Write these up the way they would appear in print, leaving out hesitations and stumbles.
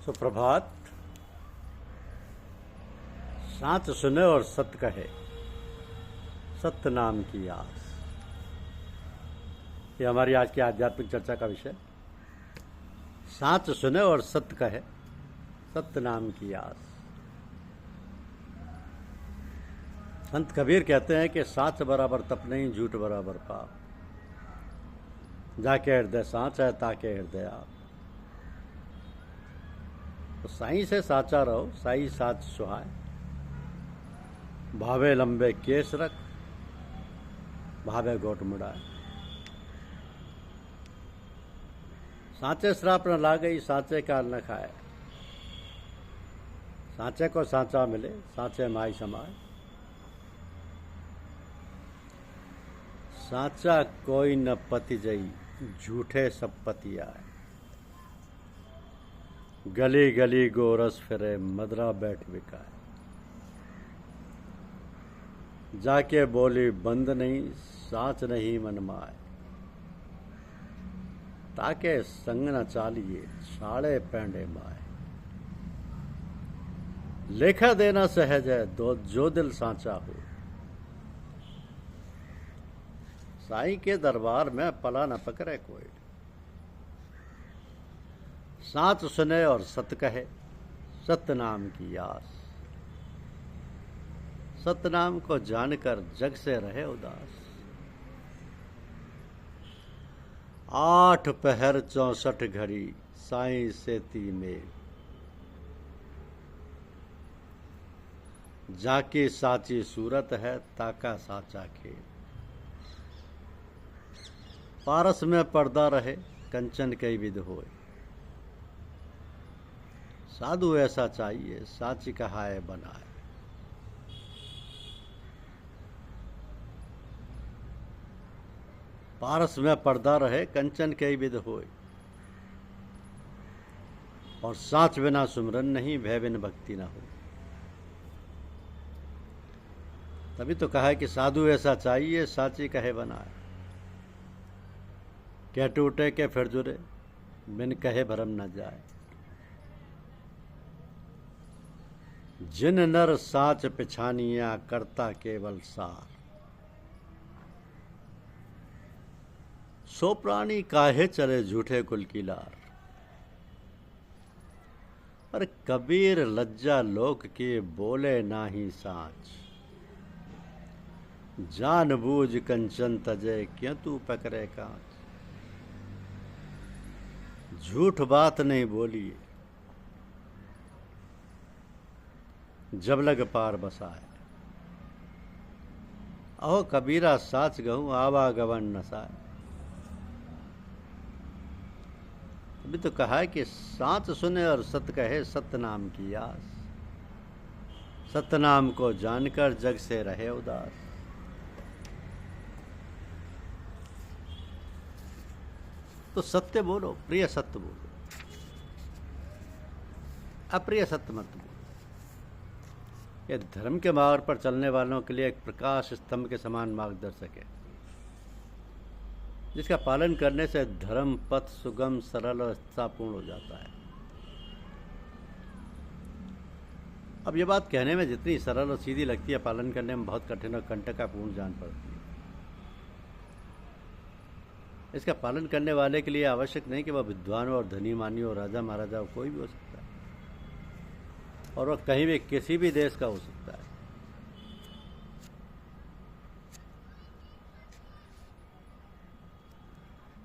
सुप्रभात। साच सुने और सत्य कहे, सत्य नाम की आस। ये हमारी आज की आध्यात्मिक चर्चा का विषय। साच सुने और सत्य कहे, सत्य नाम की आस। संत कबीर कहते हैं कि साच बराबर तप नहीं, झूठ बराबर पाप। जाके हृदय साच है, ताके हृदय आप। तो साईं से साचा रहो, साई साच सुहाए। भावे लंबे केस रख, भावे गोट मुड़ाए। साचे श्राप न लागई, साचे काल न खाए। साचे को साचा मिले, साचे माई समाए। साचा कोई न पति जई, झूठे सब पति आए। गली गली गोरस फिरे, मदरा बैठ बिकाए। जाके बोली बंद नहीं, साच नहीं मन माए। ताके संग न चालिए, छाड़े पैंडे माए। लेखा देना सहज है, दो जो दिल साचा हो। साईं के दरबार में पला न पकड़े कोई। साच सुने और सत्य कहे, सत्य नाम की आस। सत्य नाम को जानकर जग से रहे उदास। 8 पहर 64 घड़ी, साईं सेती में। जाकी साची सूरत है, ताका साचा खेल। पारस में पर्दा रहे, कंचन कई विध होए। साधु ऐसा चाहिए, साची कहाए बनाए। पारस में पर्दा रहे, कंचन कई विध होए। और साच बिना सुमरन नहीं, भय बिन भक्ति ना हो। तभी तो कहा है कि साधु ऐसा चाहिए, साची कहे बनाए। कह टूटे के फिर जुरे, बिन कहे भरम न जाए। जिन नर साच पिछानिया, करता केवल सार। सो प्राणी काहे चले, झूठे कुल की लार। पर कबीर लज्जा लोक के, बोले नाही साच। जान बूझ कंचन तजे, क्यों तू पकड़े कांच। झूठ बात नहीं बोलिए, जब लग पार बसाए। अहो कबीरा साच गहूं, आवागवन नसाए। अभी तो कहा है कि साच सुने और सत्य कहे, सत्य नाम की आस। सत्य नाम को जानकर जग से रहे उदास। तो सत्य बोलो, प्रिय सत्य बोलो, अप्रिय सत्य मत बोलो। यह धर्म के मार्ग पर चलने वालों के लिए एक प्रकाश स्तंभ के समान मार्गदर्शक है, जिसका पालन करने से धर्म पथ सुगम, सरल और उत्साहपूर्ण हो जाता है। अब यह बात कहने में जितनी सरल और सीधी लगती है, पालन करने में बहुत कठिन और कंटकापूर्ण जान पड़ती है। इसका पालन करने वाले के लिए आवश्यक नहीं कि वह विद्वान हो और धनी मानी हो, राजा महाराजा हो, कोई भी हो सकता है। और वह कहीं भी किसी भी देश का हो सकता है।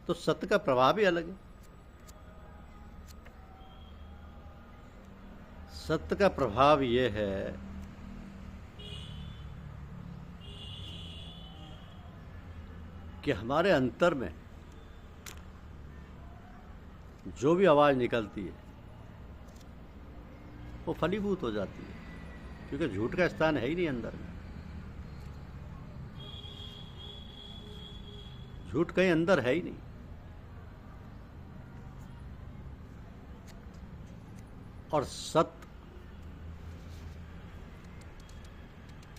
तो सत्य का प्रभाव ही अलग है। सत्य का प्रभाव यह है कि हमारे अंतर में जो भी आवाज निकलती है वो फलीभूत हो जाती है, क्योंकि झूठ का स्थान है ही नहीं अंदर में। झूठ कहीं अंदर है ही नहीं। और सत्य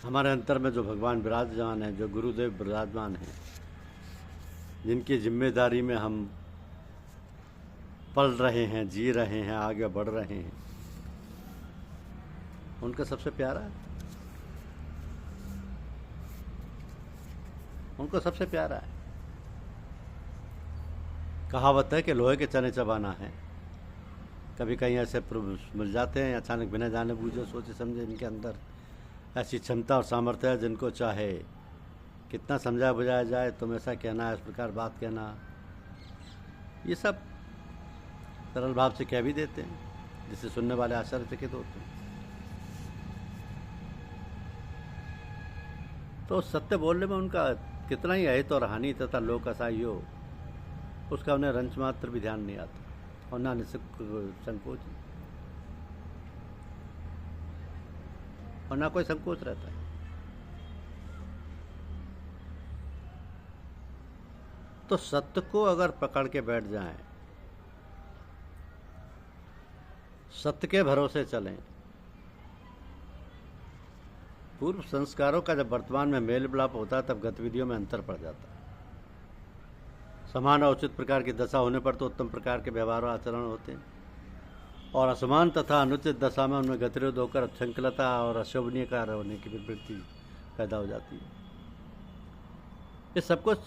हमारे अंतर में जो भगवान विराजमान है, जो गुरुदेव विराजमान हैं, जिनकी जिम्मेदारी में हम पल रहे हैं, जी रहे हैं, आगे बढ़ रहे हैं, उनका सबसे प्यारा है, उनको सबसे प्यारा है। कहावत है कि लोहे के चने चबाना है। कभी कहीं ऐसे मिल जाते हैं अचानक, बिना जाने बूझे सोचे समझे इनके अंदर ऐसी क्षमता और सामर्थ्य है, जिनको चाहे कितना समझाया बुझाया जाए, तुम ऐसा कहना, इस प्रकार बात कहना, ये सब सरल भाव से कह भी देते हैं, जिससे सुनने वाले आश्चर्यचकित होते हैं। तो सत्य बोलने में उनका कितना ही अहित और हानि तथा लोक असाई हो, उसका उन्हें रंच मात्र भी ध्यान नहीं आता, और ना संकोच, और ना कोई संकोच रहता है। तो सत्य को अगर पकड़ के बैठ जाएं, सत्य के भरोसे चलें, पूर्व संस्कारों का जब वर्तमान में मेल मिलाप होता है, तब गतिविधियों में अंतर पड़ जाता है। समान और उचित प्रकार की दशा होने पर तो उत्तम प्रकार के व्यवहार और आचरण होते हैं, और असमान तथा अनुचित दशा में उनमें गतिरोध होकर अक्षंकलता और अशोभनीय कार्य होने की प्रवृत्ति पैदा हो जाती है। ये सब कुछ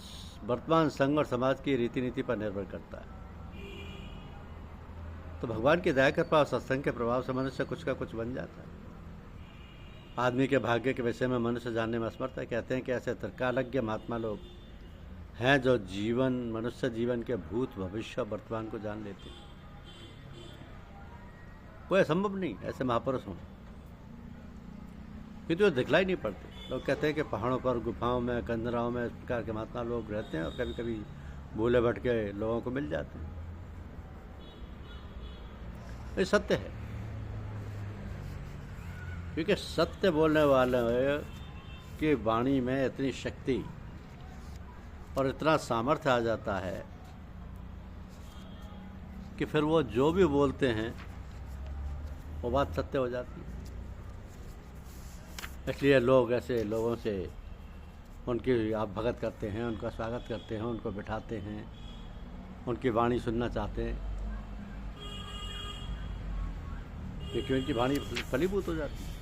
वर्तमान संघ और समाज की रीति नीति पर निर्भर करता है। तो भगवान की दया कृपा और सत्संग के प्रभाव से मनुष्य कुछ का कुछ बन जाता है। आदमी के भाग्य के विषय में मनुष्य जानने में असमर्थ है। कहते हैं कि ऐसे त्रिकालज्ञ महात्मा लोग हैं जो मनुष्य जीवन के भूत, भविष्य, वर्तमान को जान लेते हैं। कोई असंभव नहीं ऐसे महापुरुष हों, क्योंकि वो दिखलाई नहीं पड़ते। लोग कहते हैं कि पहाड़ों पर, गुफाओं में, कंदराओं में इस प्रकार के महात्मा लोग रहते हैं, और कभी कभी भूले भटके लोगों को मिल जाते हैं। ये सत्य है, क्योंकि सत्य बोलने वाले की वाणी में इतनी शक्ति और इतना सामर्थ्य आ जाता है कि फिर वो जो भी बोलते हैं वो बात सत्य हो जाती है। इसलिए लोग ऐसे लोगों से उनकी आप भगत करते हैं, उनका स्वागत करते हैं, उनको बिठाते हैं, उनकी वाणी सुनना चाहते हैं, क्योंकि उनकी वाणी फलीभूत हो जाती है।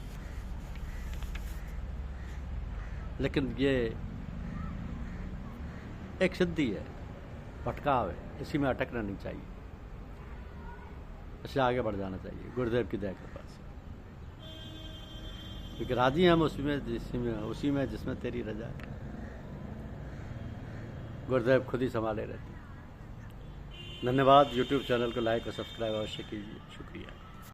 लेकिन ये एक सिद्धि है, भटकाव है, इसी में अटकना नहीं चाहिए, इससे आगे बढ़ जाना चाहिए गुरुदेव की दया कृपा से, क्योंकि राजी हम उसी में जिसमें तेरी रजा है। गुरुदेव खुद ही संभाले रहते हैं। धन्यवाद। यूट्यूब चैनल को लाइक और सब्सक्राइब अवश्य कीजिए। शुक्रिया।